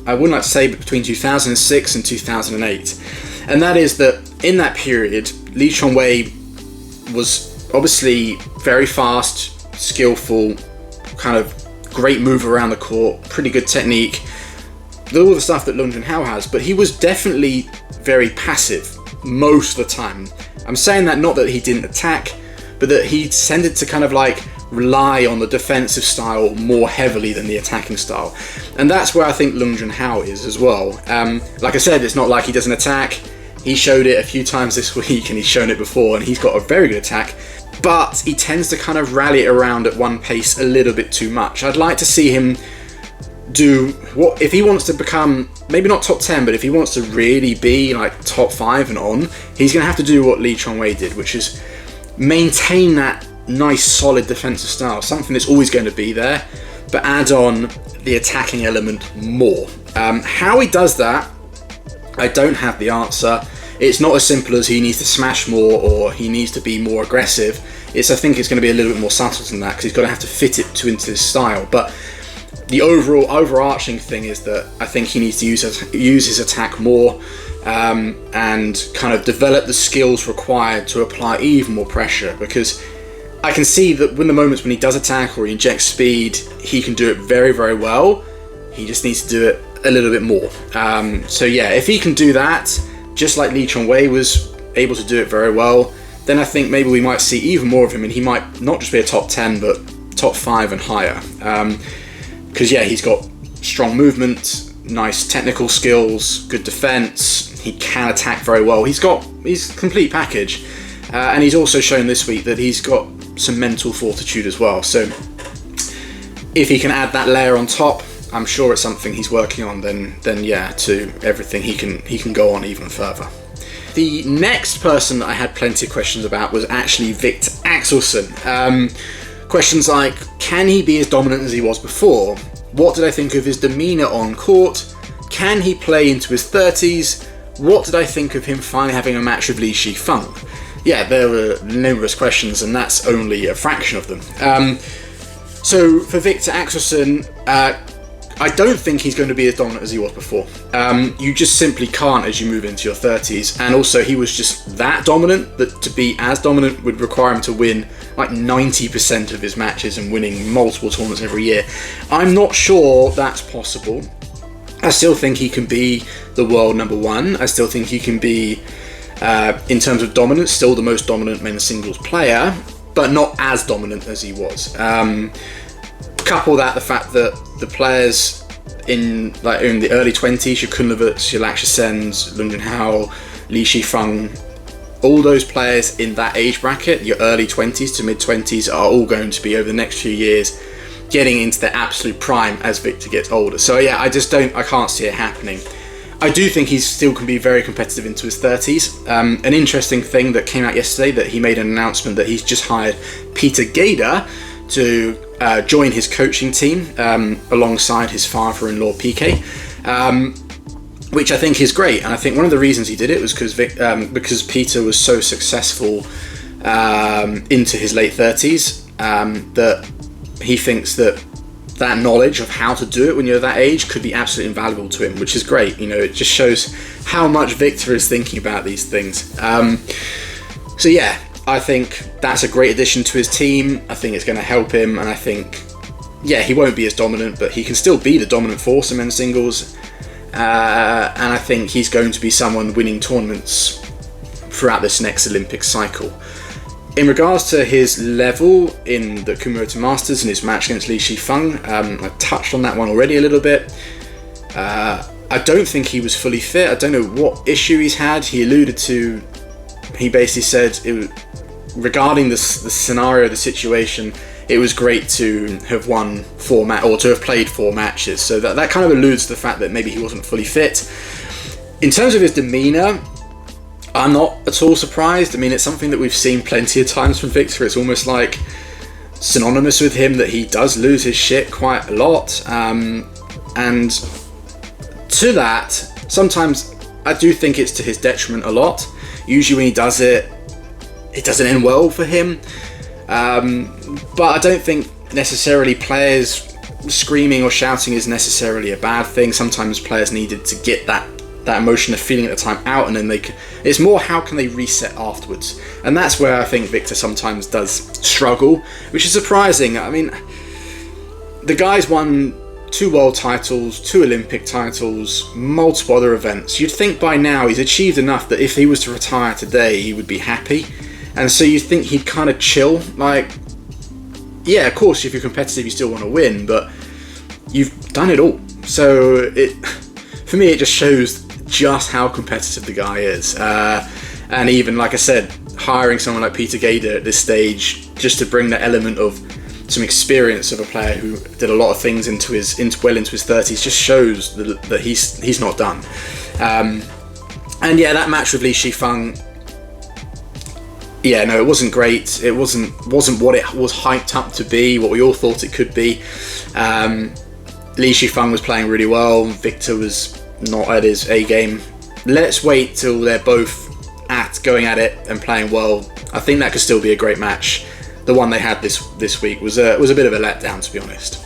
I wouldn't like to say, but between 2006 and 2008. And that is that in that period, Lee Chongwei was obviously very fast, skillful, kind of great move around the court, pretty good technique, all the stuff that Leong Junhao has, but he was definitely very passive most of the time. I'm saying that not that he didn't attack, but that he tended to kind of like rely on the defensive style more heavily than the attacking style. And that's where I think Leong Junhao is as well. Like I said, it's not like he doesn't attack. He showed it a few times this week, and he's shown it before, and he's got a very good attack, but he tends to kind of rally it around at one pace a little bit too much. I'd like to see him do what, if he wants to become, maybe not top 10, but if he wants to really be like top 5 and on, he's going to have to do what Lee Chong-wei did, which is maintain that nice solid defensive style, something that's always going to be there, but add on the attacking element more. How he does that, I don't have the answer. It's not as simple as he needs to smash more or he needs to be more aggressive. I think it's going to be a little bit more subtle than that, because he's got to have to fit it into his style. But the overarching thing is that I think he needs to use his attack more, and kind of develop the skills required to apply even more pressure, because I can see that when the moments when he does attack or he injects speed, he can do it very, very well. He just needs to do it a little bit more. So yeah, if he can do that, just like Lee Chong-wei was able to do it very well, then I think maybe we might see even more of him, and he might not just be a top 10, but top 5 and higher. Because yeah, he's got strong movement, nice technical skills, good defense, he can attack very well. He's complete package. And he's also shown this week that he's got some mental fortitude as well. So if he can add that layer on top, I'm sure it's something he's working on, then yeah, to everything he can go on even further. The next person that I had plenty of questions about was actually Viktor Axelsen. Questions like, can he be as dominant as he was before? What did I think of his demeanour on court? Can he play into his 30s? What did I think of him finally having a match with Li Shifeng? Yeah, there were numerous questions, and that's only a fraction of them. So for Viktor Axelsen, I don't think he's going to be as dominant as he was before. You just simply can't as you move into your 30s, and also he was just that dominant that to be as dominant would require him to win like 90% of his matches and winning multiple tournaments every year. I'm not sure that's possible. I still think he can be the world number 1. I still think he can be, in terms of dominance, still the most dominant men's singles player, but not as dominant as he was. Couple that the fact that the players in the early 20s, your Kunlevits, your Lakshasens, Leong Junhao, Li Shifeng, all those players in that age bracket, your early 20s to mid 20s, are all going to be over the next few years getting into their absolute prime as Viktor gets older. So yeah, I can't see it happening. I do think he still can be very competitive into his 30s. An interesting thing that came out yesterday, that he made an announcement that he's just hired Peter Gader to join his coaching team alongside his father-in-law PK, which I think is great. And I think one of the reasons he did it was because Peter was so successful into his late 30s that he thinks that knowledge of how to do it when you're that age could be absolutely invaluable to him, which is great. You know, it just shows how much Viktor is thinking about these things. So yeah, I think that's a great addition to his team. I think it's going to help him, and I think, yeah, he won't be as dominant, but he can still be the dominant force in men's singles. And I think he's going to be someone winning tournaments throughout this next Olympic cycle. In regards to his level in the Kumamoto Masters and his match against Li Shifeng, I touched on that one already a little bit. I don't think he was fully fit. I don't know what issue he's had. He basically said, regarding the scenario, the situation, it was great to have won 4 matches, or to have played 4 matches. So that kind of alludes to the fact that maybe he wasn't fully fit. In terms of his demeanour, I'm not at all surprised. I mean, it's something that we've seen plenty of times from Viktor. It's almost like synonymous with him that he does lose his shit quite a lot. And to that, sometimes I do think it's to his detriment a lot. Usually when he does it, it doesn't end well for him. But I don't think necessarily players screaming or shouting is necessarily a bad thing. Sometimes players needed to get that that emotion they're feeling at the time out, and then it's more how can they reset afterwards. And that's where I think Viktor sometimes does struggle, which is surprising. I mean, the guy's won 2 world titles, 2 Olympic titles, multiple other events. You'd think by now he's achieved enough that if he was to retire today, he would be happy. And so you think he'd kind of chill. Like, yeah, of course, if you're competitive, you still want to win, but you've done it all. So for me, it just shows just how competitive the guy is. And even, like I said, hiring someone like Peter Gader at this stage, just to bring the element of some experience of a player who did a lot of things into his 30s, just shows that he's not done. And yeah, that match with Li Shifeng, yeah, no, it wasn't great. It wasn't what it was hyped up to be, what we all thought it could be. Li Shifeng was playing really well. Viktor was not at his A game. Let's wait till they're both going at it and playing well. I think that could still be a great match. The one they had this week was a bit of a letdown, to be honest.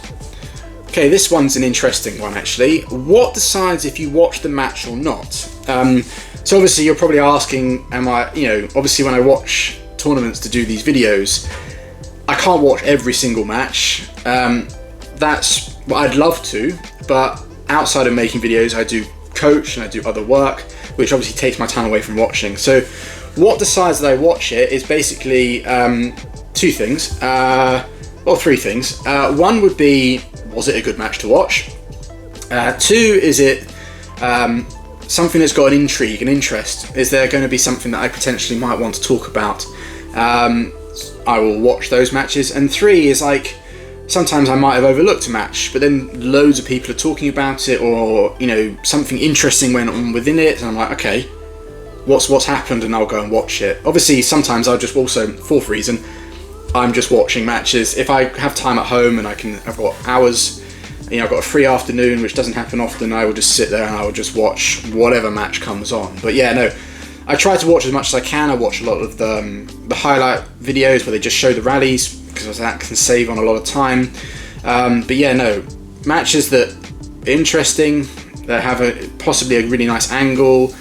Okay, this one's an interesting one actually. What decides if you watch the match or not? So obviously you're probably asking, obviously when I watch tournaments to do these videos, I can't watch every single match. That's what I'd love to, but outside of making videos, I do coach and I do other work, which obviously takes my time away from watching. So what decides that I watch it is basically 2 things, or 3 things. One would be, was it a good match to watch? 2, is it something that's got an intrigue, an interest? Is there going to be something that I potentially might want to talk about? I will watch those matches. And 3 is like, sometimes I might have overlooked a match, but then loads of people are talking about it, or something interesting went on within it, and I'm like, okay, what's happened, and I'll go and watch it. Obviously, sometimes I'll just also, 4th reason, I'm just watching matches. If I have time at home and I've got hours, I've got a free afternoon, which doesn't happen often, I will just sit there and I will just watch whatever match comes on. But yeah, no, I try to watch as much as I can. I watch a lot of the highlight videos where they just show the rallies, because that can save on a lot of time. But yeah, no, matches that are interesting, that have possibly a really nice angle,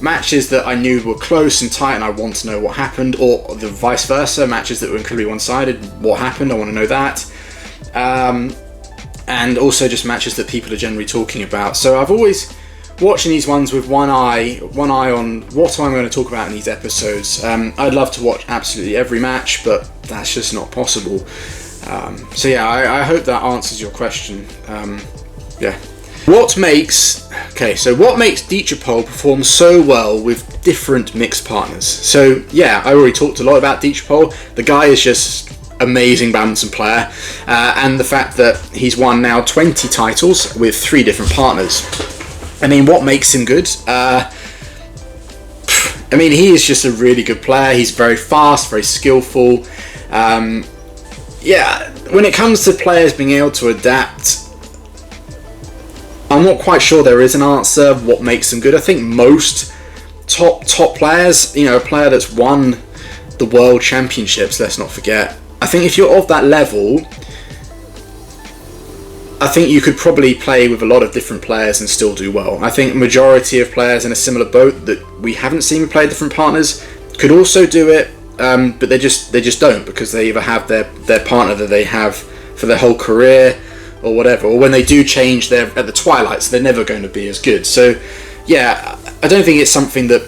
matches that I knew were close and tight and I want to know what happened, or the vice versa, matches that were incredibly one-sided, what happened, I want to know that. And also just matches that people are generally talking about. So I've always watching these ones with one eye on what I'm going to talk about in these episodes. I'd love to watch absolutely every match, but that's just not possible. So yeah, I hope that answers your question. Yeah. What makes Dechapol perform so well with different mixed partners? So yeah, I already talked a lot about Dechapol. The guy is just amazing badminton player, and the fact that he's won now 20 titles with 3 different partners. I mean, what makes him good? I mean, he is just a really good player. He's very fast, very skillful. Yeah, when it comes to players being able to adapt, I'm not quite sure there is an answer what makes them good. I think most top players, a player that's won the world championships, let's not forget, I think if you're of that level, I think you could probably play with a lot of different players and still do well. I think majority of players in a similar boat that we haven't seen play different partners could also do it, but they just don't, because they either have their partner that they have for their whole career or whatever, or when they do change, they're at the twilight, so they're never going to be as good. So yeah, I don't think it's something that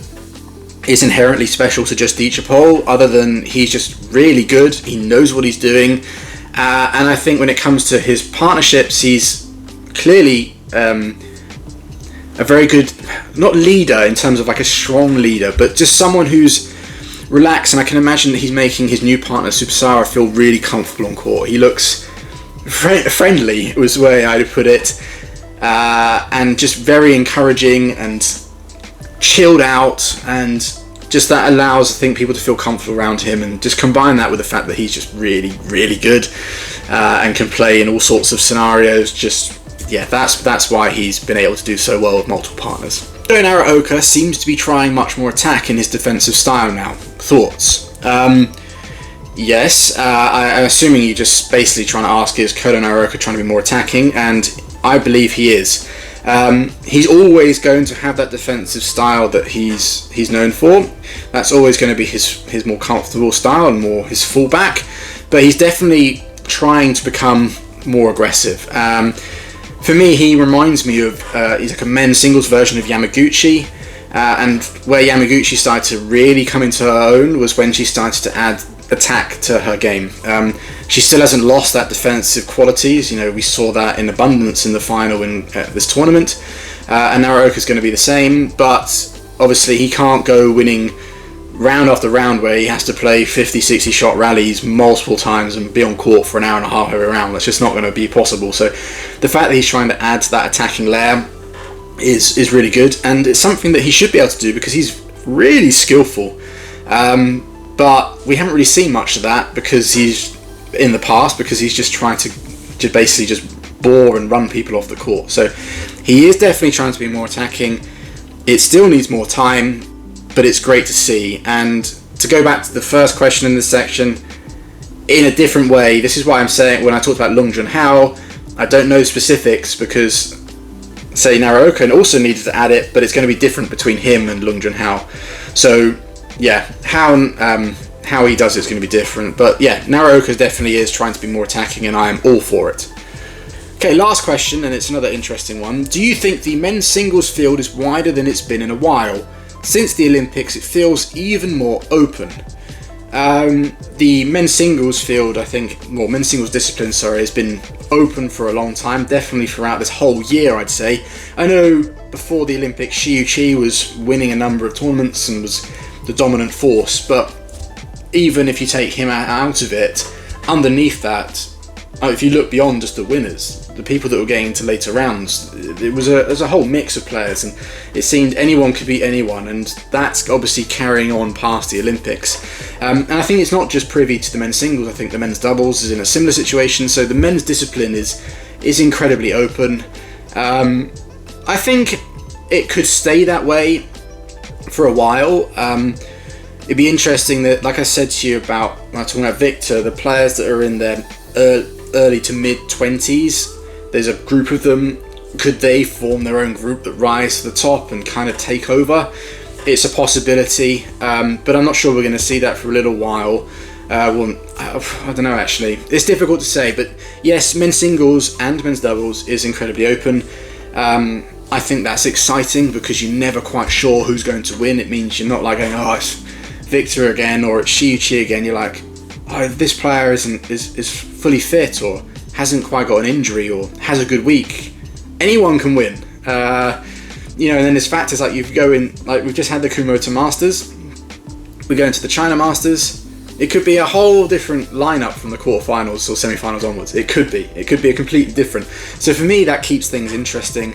is inherently special to just Dechapol, other than he's just really good, he knows what he's doing, and I think when it comes to his partnerships, he's clearly a very good, not leader in terms of like a strong leader, but just someone who's relaxed, and I can imagine that he's making his new partner Supissara feel really comfortable on court. He looks friendly, was the way I'd put it, and just very encouraging and chilled out, and just that allows, I think, people to feel comfortable around him, and just combine that with the fact that he's just really, really good and can play in all sorts of scenarios. Just yeah, that's why he's been able to do so well with multiple partners. Kodai Naraoka seems to be trying much more attack in his defensive style now. Thoughts? Yes, I'm assuming you're just basically trying to ask, is Kodai Naraoka trying to be more attacking? And I believe he is. He's always going to have that defensive style that he's known for. That's always going to be his more comfortable style and more his fallback. But he's definitely trying to become more aggressive. For me, he reminds me of he's like a men's singles version of Yamaguchi. And where Yamaguchi started to really come into her own was when she started to add attack to her game. She still hasn't lost that defensive qualities. You know, we saw that in abundance in the final in this tournament. And Naraoka's going to be the same, but obviously he can't go winning round after round where he has to play 50-60 shot rallies multiple times and be on court for an hour and a half every round. That's just not going to be possible. So the fact that he's trying to add to that attacking layer is really good, and it's something that he should be able to do because he's really skillful. But we haven't really seen much of that because he's just trying to basically just bore and run people off the court. So he is definitely trying to be more attacking. It still needs more time, but it's great to see. And to go back to the first question in this section, in a different way, this is why I'm saying when I talked about Leong Junhao, I don't know specifics because, say, Naraoka also needed to add it, but it's going to be different between him and Leong Junhao. So yeah, how he does it's going to be different. But yeah, Naraoka definitely is trying to be more attacking, and I am all for it. Okay, last question, and it's another interesting one. Do you think the men's singles field is wider than it's been in a while? Since the Olympics, it feels even more open. The men's singles field, men's singles discipline, has been open for a long time, definitely throughout this whole year, I'd say. I know before the Olympics, Yuki was winning a number of tournaments and was the dominant force, but even if you take him out of it, underneath that, if you look beyond just the winners, the people that were getting into later rounds, it was a whole mix of players, and it seemed anyone could beat anyone, and that's obviously carrying on past the Olympics. And I think it's not just privy to the men's singles. I think the men's doubles is in a similar situation, so the men's discipline is incredibly open. I think it could stay that way for a while. It'd be interesting that, like I said to you about when I was talking about Viktor, the players that are in their early to mid 20s, there's a group of them. Could they form their own group that rise to the top and kind of take over? It's a possibility, but I'm not sure we're going to see that for a little while. I don't know, actually. It's difficult to say, but yes, men's singles and men's doubles is incredibly open. I think that's exciting because you're never quite sure who's going to win. It means you're not like going, oh, it's Viktor again, or it's Shiuchi again. You're like, oh, this player is fully fit, or hasn't quite got an injury, or has a good week. Anyone can win. And then there's factors like you go in, like we've just had the Kumamoto Masters, we go into the China Masters. It could be a whole different lineup from the quarterfinals or semi-finals onwards. It could be a completely different. So for me, that keeps things interesting.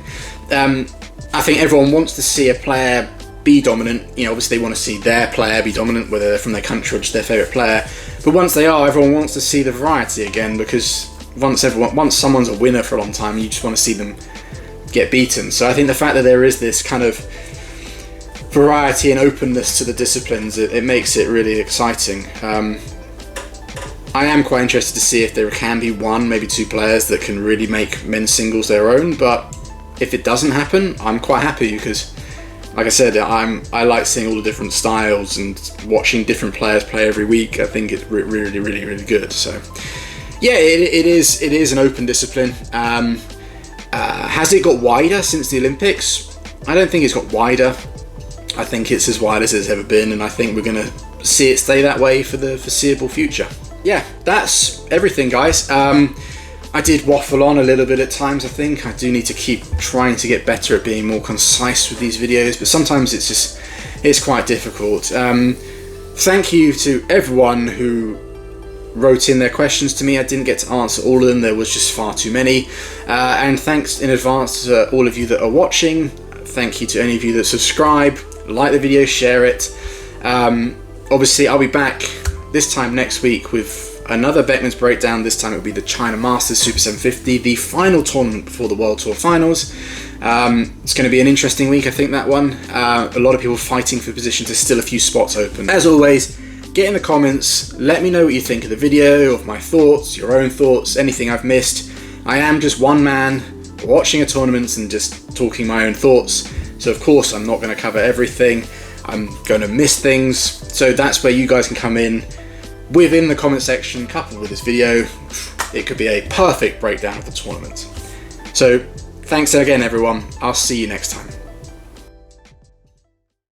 I think everyone wants to see a player be dominant. Obviously they want to see their player be dominant, whether they're from their country or just their favourite player. But once they are, everyone wants to see the variety again, because once someone's a winner for a long time, you just want to see them get beaten. So I think the fact that there is this kind of variety and openness to the disciplines, it makes it really exciting. I am quite interested to see if there can be one, maybe two players that can really make men's singles their own, but if it doesn't happen, I'm quite happy because, like I said, I like seeing all the different styles and watching different players play every week. I think it's really, really, really good. So yeah, it is an open discipline. Has it got wider since the Olympics? I don't think it's got wider. I think it's as wide as it's ever been, and I think we're going to see it stay that way for the foreseeable future. Yeah, that's everything, guys. I did waffle on a little bit at times. I think I do need to keep trying to get better at being more concise with these videos, but sometimes it's quite difficult. Thank you to everyone who wrote in their questions to me. I didn't get to answer all of them, there was just far too many. And thanks in advance to all of you that are watching. Thank you to any of you that subscribe, like the video, share it. Obviously I'll be back this time next week with another Beckman's breakdown. This time it will be the China Masters Super 750, the final tournament before the World Tour Finals. It's going to be an interesting week, I think, that one. A lot of people fighting for positions. There's still a few spots open. As always, get in the comments, let me know what you think of the video, of my thoughts, your own thoughts, anything I've missed. I am just one man watching a tournament and just talking my own thoughts. So of course I'm not going to cover everything, I'm going to miss things, so that's where you guys can come in within the comment section coupled with this video. It could be a perfect breakdown of the tournament. So thanks again everyone, I'll see you next time.